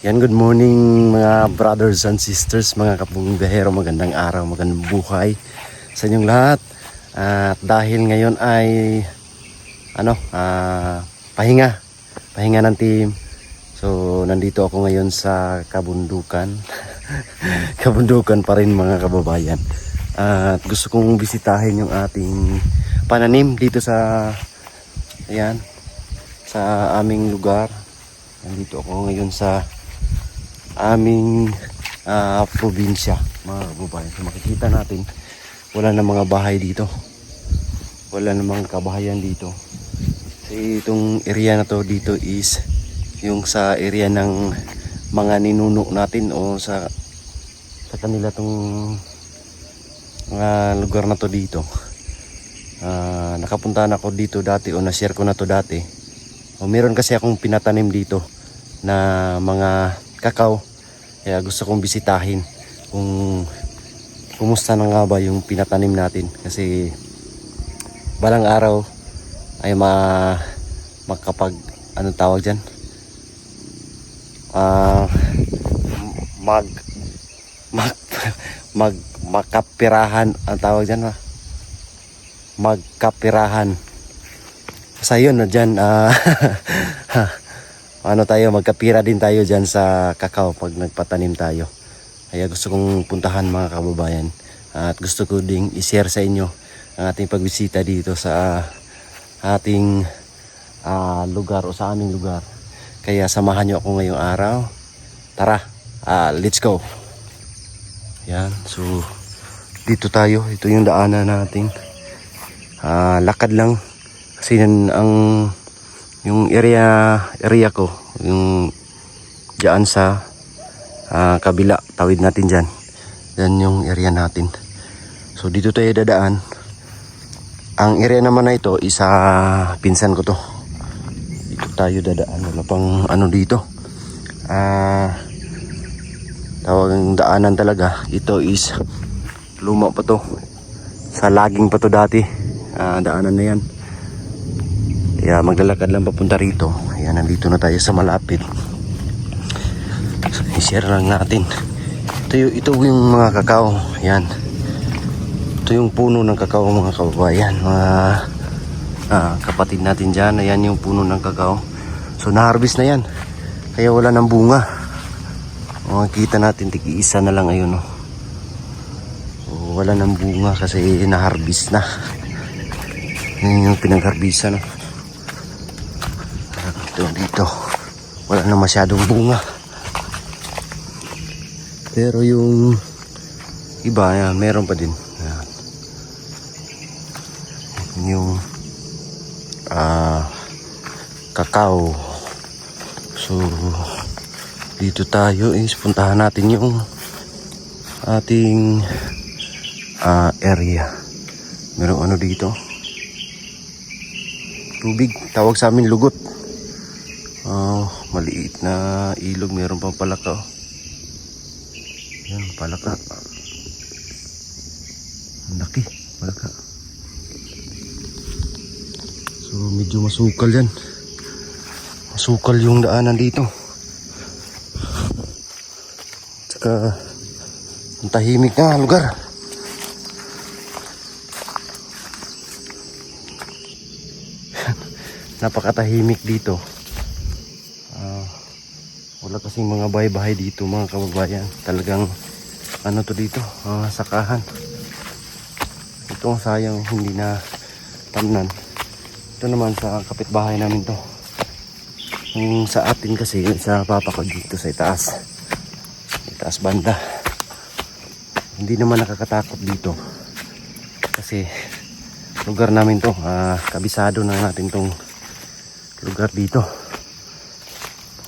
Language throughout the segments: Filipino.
Yan, good morning mga brothers and sisters, mga kapunggahero, magandang araw, magandang buhay sa inyong lahat. At dahil ngayon ay pahinga ng team. So nandito ako ngayon sa kabundukan. Kabundukan pa rin mga kababayan. At gusto kong bisitahin yung ating pananim dito sa aming lugar. Nandito ako ngayon sa aming probinsya, mga kababayan. So makikita natin wala na mga bahay dito, wala na mga kabahayan dito. Kasi itong area na to dito is yung sa area ng mga ninuno natin, o sa kanila tong lugar na to dito. Nakapunta na ako dito dati, o na-share ko na to dati. Meron kasi akong pinatanim dito na mga kakao, kaya gusto kong bisitahin kung kumusta na nga ba yung pinatanim natin, kasi balang araw ay makapag tawag dyan, magkapirahan ang tawag dyan, magkapirahan sa yun na dyan. Magkapira din tayo dyan sa kakao pag nagpatanim tayo. Kaya gusto kong puntahan, mga kababayan, at gusto ko ding i-share sa inyo ang ating pagbisita dito sa ating lugar, o sa aming lugar. Kaya samahan nyo ako ngayong araw. Tara, let's go. Yan, so dito tayo, ito yung daanan natin. Lakad lang kasi yung area ko, yung diyan sa kabila, tawid natin dyan. Yan yung area natin. So dito tayo dadaan. Ang area naman na ito, isa pinsan ko to. Dito tayo dadaan. Wala pang dito. Tawag daanan talaga. Ito is luma pa to. Sa laging pa to dati. Daanan na yan. Kaya maglalakad lang papunta rito. Ayan, nandito na tayo sa malapit. So, i-share lang natin. Ito yung mga kakao. Ayan. Ito yung puno ng kakao, mga kababayan. Mga kapatid natin dyan. Ayan yung puno ng kakao. So na-harvest na yan. Kaya wala ng bunga. Makikita natin, tiki-isa na lang ayun. So, wala ng bunga kasi na-harvest na. Yan yung pinag-harvestan. Dito wala na masyadong bunga, pero yung iba meron pa din. Yung kakao. So dito tayo is puntahan natin yung ating area. Merong dito, tubig, tawag sa amin lugot. Maliit na ilog, meron pang palaka. Yan, palaka. Ang laki, palaka. So medyo masukal yan. Masukal yung daanan dito. Tsaka ang tahimik na lugar. Napakatahimik dito. Wala kasing mga bahay-bahay dito, mga kababayan. Talagang to dito, sakahan. Ito sayang hindi na tamnan. Ito naman sa kapitbahay namin to. Yung sa atin kasi, sa papa ko dito sa itaas. Itaas banda. Hindi naman nakakatakot dito. Kasi lugar namin to, kabisado na natin tong lugar dito.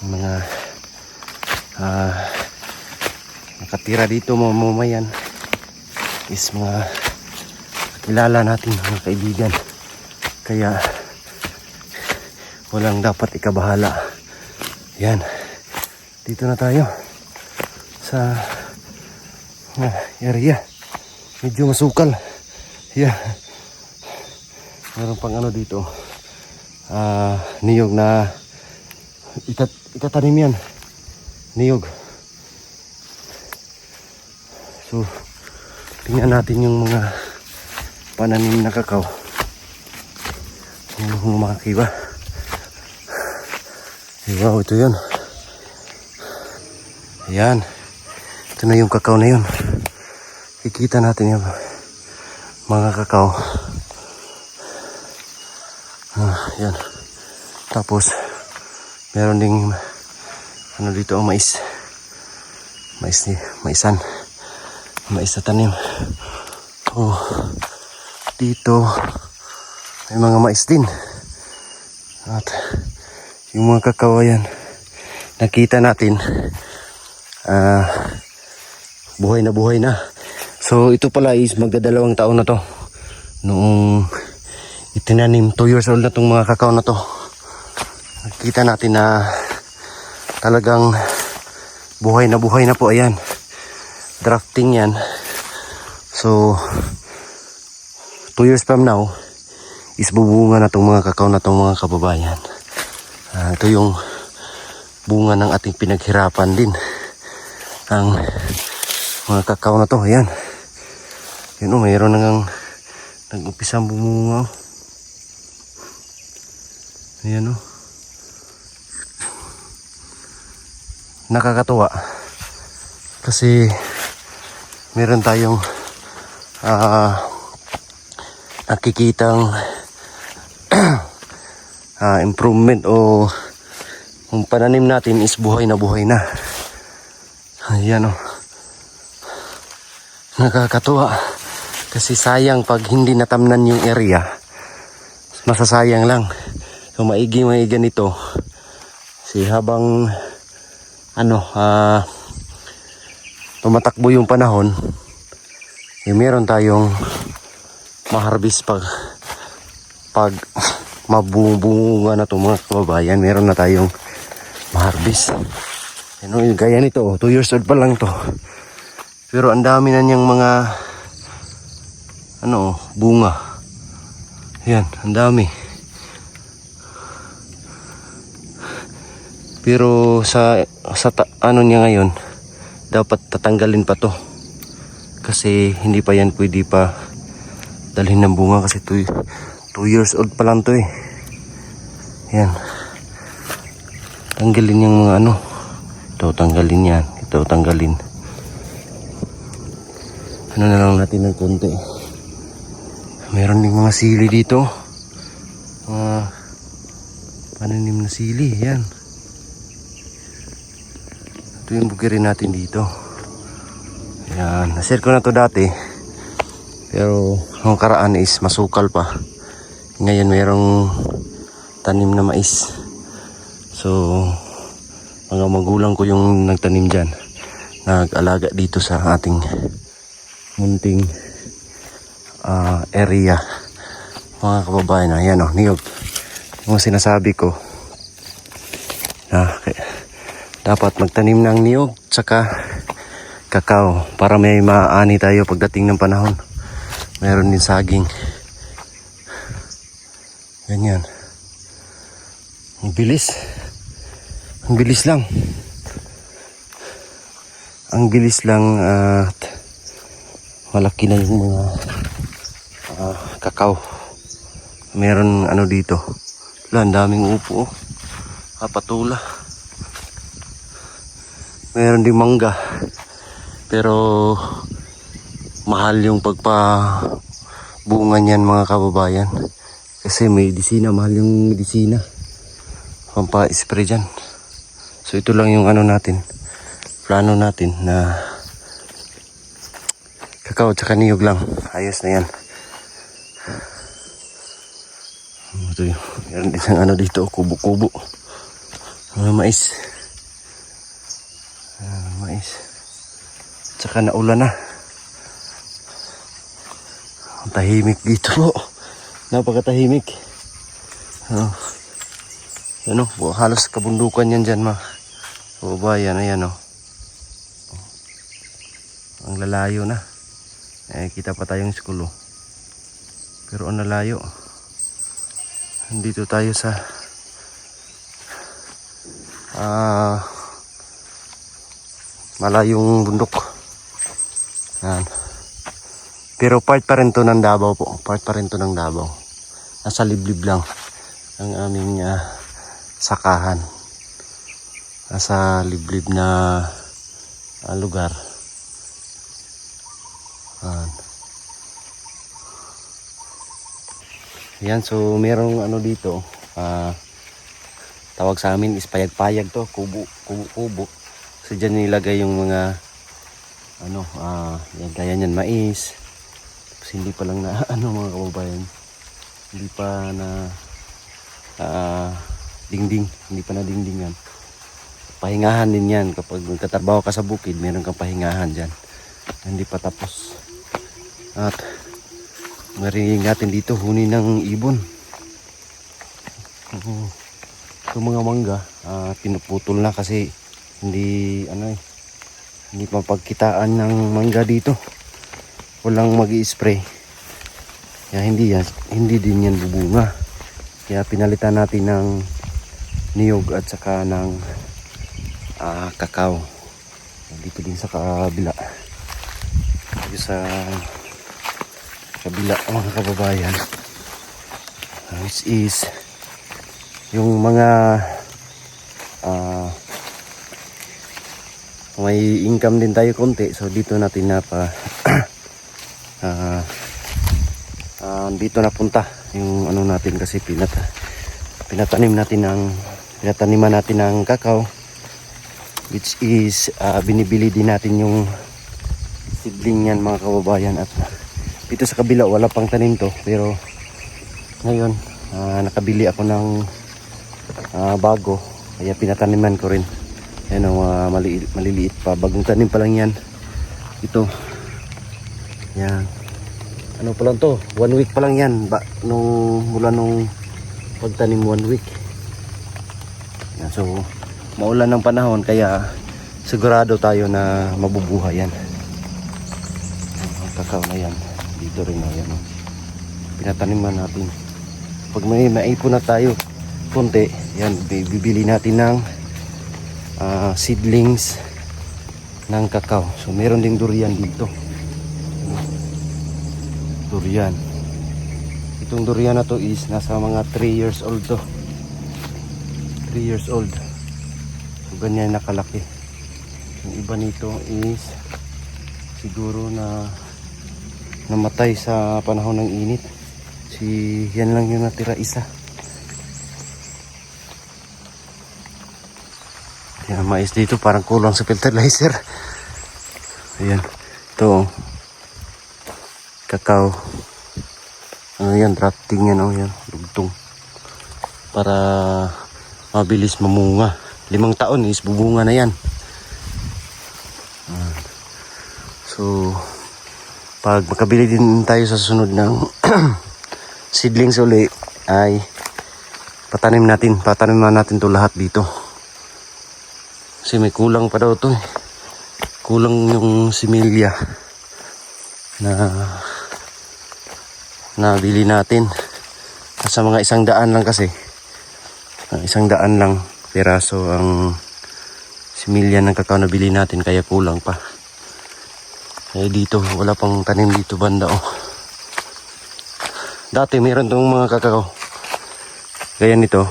Mga nakatira dito mamamayan is mga kilala natin, mga kaibigan. Kaya walang dapat ikabahala. Yan, dito na tayo sa area. Medyo masukal. Yan, meron pang dito, niyog na itatanim yan. niyog. So, tingnan natin yung mga pananim na kakao. Yung mga kiba. Wow, ito yun. Ayan. Ito na yung kakao na yun. Kikita natin yung mga kakao. Ayan. Tapos, meron ding ano dito ang mais. Maisan. Mais na tanim. Oh, dito may mga mais din. At yung mga kakao yan, nakita natin buhay na. So ito pala is magdadalawang taon na to. Noong itinanim, 2 years old na tong mga kakao na to. Nakita natin na talagang buhay na po. Ayan, drafting yan. So 2 years from now is bubunga na tong mga kakao na tong mga kababayan. Ito yung bunga ng ating pinaghirapan din, ang mga kakao na to. Ayan, yun o, mayroon nang nag-umpisang bumunga. Ayan o, nakakatuwa kasi meron tayong nakikitang improvement, o yung pananim natin is buhay na. Ayan o, nakakatuwa kasi sayang pag hindi natamnan yung area, masasayang lang. So maigi nito kasi habang tumatakbo yung panahon, meron tayong maharbis pag mabubunga na itong mga kababayan, meron na tayong maharbis. Gaya nito, 2 years old pa lang to, pero ang dami na niyang mga bunga. Yan, ang dami. Pero sa niya ngayon, dapat tatanggalin pa to kasi hindi pa yan pwede pa dalhin ng bunga kasi 2 years old pa lang to eh. Yan, tanggalin yung mga ito tanggalin yan, ito tanggalin. Na lang natin ng konti. Meron ding mga sili dito, mga pananim na sili. Yan, ito yung bukirin natin dito. Yan, na-share ko na to dati, pero ang karaan is masukal pa. Ngayon mayroong tanim na mais. So mga magulang ko yung nagtanim dyan, nag-alaga dito sa ating munting area, mga kababayan. Ayan o, niyog. Yung sinasabi ko na dapat magtanim ng niyog tsaka kakao para may maani tayo pagdating ng panahon. Meron din saging. Ganyan. Ang bilis lang. Ang bilis lang at malaki na yung mga kakao. Meron dito. Ang daming upo. Patula. Meron din mangga. Pero mahal yung pagpabunga niyan, mga kababayan. Kasi medisina, mahal yung medisina. Pampa-spray dyan. So ito lang yung plano natin na kakao tsaka niyog lang. Ayos na yan. Ito yung meron din ang dito, kubo-kubo. Mais. Mais. Tsaka naulan na. Ang tahimik dito po. Napakatahimik. Halos kabundukan yan dyan, mga kababayan. Ayan o. Ang lalayo na. Kita pa tayong skulo. Pero ang lalayo. Dito tayo sa Malayong bundok. Yan. Pero part pa rin to ng Davao po. Part pa rin to ng Davao. Nasa liblib lang ang aming sakahan. Nasa liblib na lugar. Yan, so merong ano dito. Tawag sa amin is payag-payag to. Kubo. So dyan nilagay yung mga ano, yan, kaya nyan mais. Tapos hindi pa lang na ano mga kababayan. Hindi pa na dingding. Hindi pa na dingding yan. Pahingahan din yan. Kapag nagtatrabaho ka sa bukid, meron kang pahingahan dyan. Hindi pa tapos. At marinig natin dito huni ng ibon. Itong mga mangga pinuputol na kasi hindi hindi mapagkitaan ng mangga dito. Walang magi-spray. Kaya hindi din yan bubunga. Kaya pinalitan natin ng niyog at saka ng kakao. Dito din sa kabila. Dito sa kabila mga kababayan. Which is yung mga may income din tayo konti, so dito natin dito napunta yung ano natin kasi pinataniman natin ng kakao, which is binibili din natin yung seedling yan mga kababayan. At dito sa kabila wala pang tanim to, pero ngayon nakabili ako ng bago, kaya pinataniman ko rin. Yan ang maliliit pa, bagong tanim pa lang yan. Ito yan, ano pa lang to, 1 week pa lang yan mula nung pagtanim, 1 week yan. So maulan ng panahon, kaya sigurado tayo na mabubuhay yan. Kakao na yan dito rin, yan pinataniman natin. Pag may maipon na tayo konti, yan bibili natin ng seedlings ng kakao. So meron ding durian dito. Durian. Itong durian na to is nasa mga 3 years old to. 3 years old. So ganyan nakalaki. Yung iba nito is siguro na namatay sa panahon ng init. Yan lang yung natira, isa. Yan, mais dito parang kulang sa fertilizer. Ayan, ito kakao. Yan, drafting yan, yan, lugtong para mabilis mamunga. 5 taon is bubunga na yan. So pag makabili din tayo sa sunod ng seedlings uli, ay pataniman natin to lahat dito. Kasi may kulang pa daw to. Kulang yung similya na nabili natin. Sa mga 100 lang kasi. 100 lang piraso ang similya ng kakao na bili natin, kaya kulang pa. Kaya dito wala pang tanim dito banda. Dati meron tong mga kakao. Gaya nito,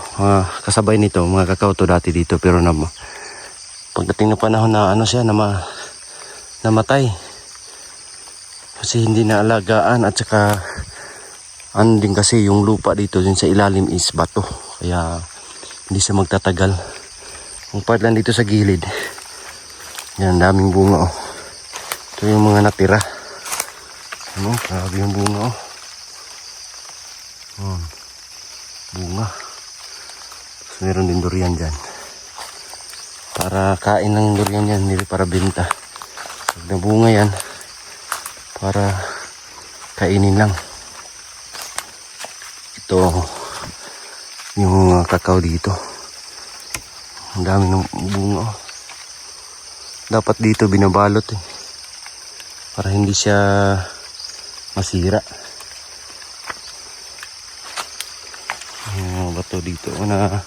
kasabay nito, mga kakao to dati dito, pero pagdating na panahon na namatay. Kasi hindi na alagaan, at saka din kasi yung lupa dito din sa ilalim is bato. Kaya hindi siya magtatagal. Ang part lang dito sa gilid. Yan, daming bunga. Ito yung mga natira. Grabe yung bunga. Bunga. So, meron din durian dyan. Para kain ng durian yan, hindi para benta. Pag nabunga yan, para kainin lang. Ito yung kakao dito. Ang dami ng bunga. Dapat dito binabalot para hindi siya masira. Bato dito na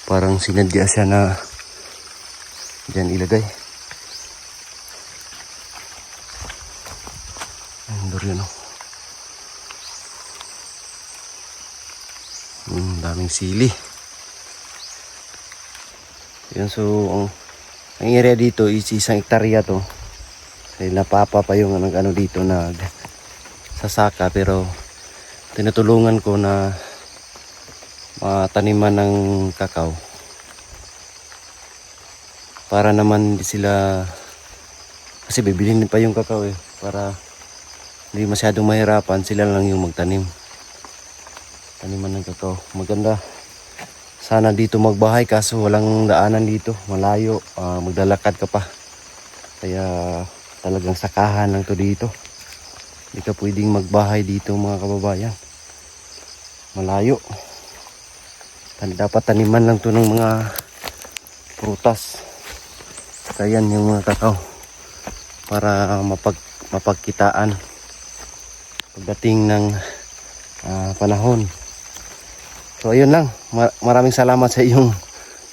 parang sinadya siya na dyan ilagay. Andor yun, oh. Daming sili. Yun, so ang area dito is 1 hektarya to. Kasi napapa pa yung ano dito na sasaka, pero tinutulungan ko na mataniman ng kakao para naman hindi sila, kasi bibilhin pa yung kakao para hindi masyadong mahirapan, sila lang yung magtanim. Taniman ng kakao. Maganda sana dito magbahay, kaso walang daanan dito, malayo, maglalakad ka pa. Kaya talagang sakahan lang to dito. Hindi ka pwedeng magbahay dito mga kababayan. Malayo. Dapat taniman lang to ng mga prutas. Kaya yan yung mga kakao. Para mapagkitaan pagdating ng panahon. So ayun lang. Maraming salamat sa iyong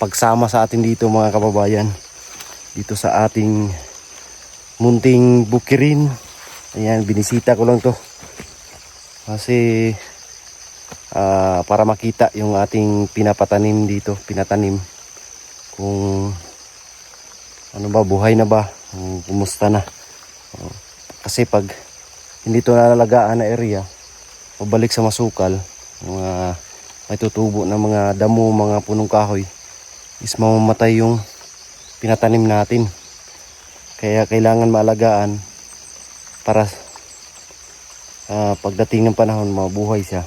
pagsama sa atin dito mga kababayan. Dito sa ating munting bukirin. Ayan, binisita ko lang to. Kasi para makita yung ating pinapatanim dito, pinatanim. Kung ano ba, buhay na ba, kumusta na. Kasi pag hindi to nalalagaan na area, pabalik sa masukal, mga may tutubo na mga damo, mga punong kahoy, is mamamatay yung pinatanim natin. Kaya kailangan maalagaan para pagdating ng panahon mabuhay siya.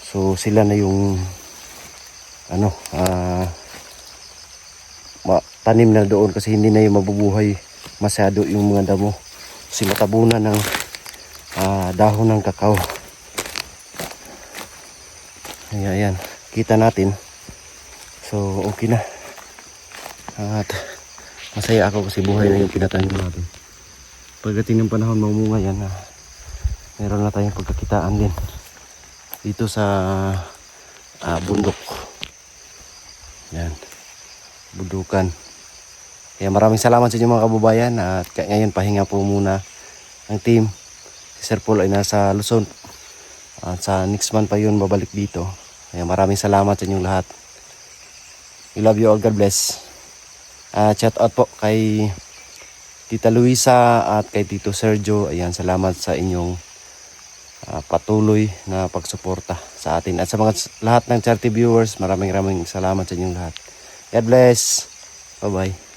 So sila na yung tanim na doon, kasi hindi na yung mabubuhay masyado yung mga damo. Kasi matabunan ng dahon ng kakao. Ayan, kita natin. So okay na. At masaya ako kasi buhay na yung pinatanim natin. Pagdating ng panahon mamunga yan, meron na tayong pagkakitaan din dito sa bundok. Yan, bundukan. Kaya maraming salamat sa inyo mga kababayan. At ngayon pahinga po muna ang team. Si Sir Paul ay nasa Luzon. At sa next month pa yun babalik dito. Kaya maraming salamat sa inyong lahat. We love you all. God bless. Shout out po kay Tita Luisa at kay Tito Sergio. Ayan, salamat sa inyong patuloy na pagsuporta sa atin. At sa mga lahat ng charity viewers, maraming salamat sa inyong lahat. God bless. Bye bye.